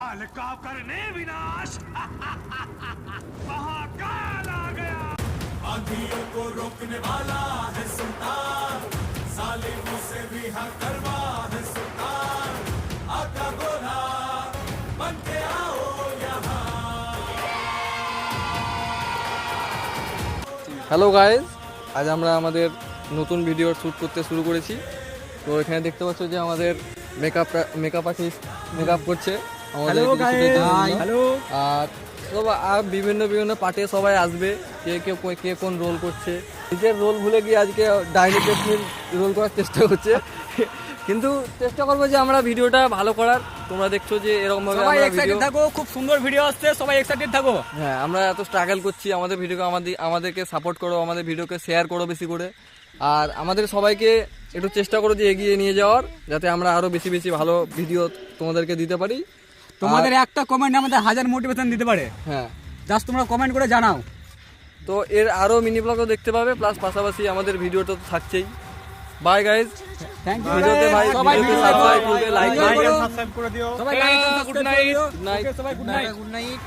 काल का करने विनाश महाकाल आ गया। आंधियों को रोकने वाला है सुल्तान, जालिमों से रिहा करवा है सुल्तान। आका बोला बन के आओ यहाँ। হ্যালো গাইজ, আজ আমরা আমাদের নতুন ভিডিও শ্যুট করতে শুরু করেছি। তো এখানে দেখতে পাচ্ছ যে আমাদের মেকআপ আর্টিস্ট মেকআপ করছে আমাদের হ্যালো। আর আর বিভিন্ন পার্টে সবাই আসবে, কে কোন রোল করছে। নিজের রোল ভুলে গিয়ে আজকে ডাইনি টেকনিক রোল করার চেষ্টা করছে, কিন্তু চেষ্টা করবো যে আমরা ভিডিওটা ভালো করার। তোমরা দেখছো যে এরকম ভাবে সবাই আমরা এক্সাইটেড ভিডিও, থাকো, খুব সুন্দর ভিডিও আসছে, সবাই এক্সাইটেড থাকো। হ্যাঁ আমরা এত স্ট্রাগল করছি, আমাদের ভিডিওকে আমাদেরকে সাপোর্ট করো, আমাদের ভিডিওকে শেয়ার করো বেশি করে। আর আমাদের সবাইকে একটু চেষ্টা করো যে এগিয়ে নিয়ে যাওয়ার, যাতে আমরা আরো বেশি ভালো ভিডিও তোমাদেরকে দিতে পারি। তোমাদের একটা কমেন্ট আমাদের হাজার মোটিভেশন দিতে পারে। হ্যাঁ, জাস্ট তোমরা কমেন্ট করে জানাও। তো এর আরো মিনি ব্লগও দেখতে পাবে, প্লাস পাশাপাশি আমাদের ভিডিওটা তো থাকছেই। Bye guys, thank you. ভিডিওতে ভাই ভিডিওতে সাবস্ক্রাইব করবে, লাইক করবে। সবাই লাইক করবে, গুড নাইট। Good night. সবাই গুড নাইট।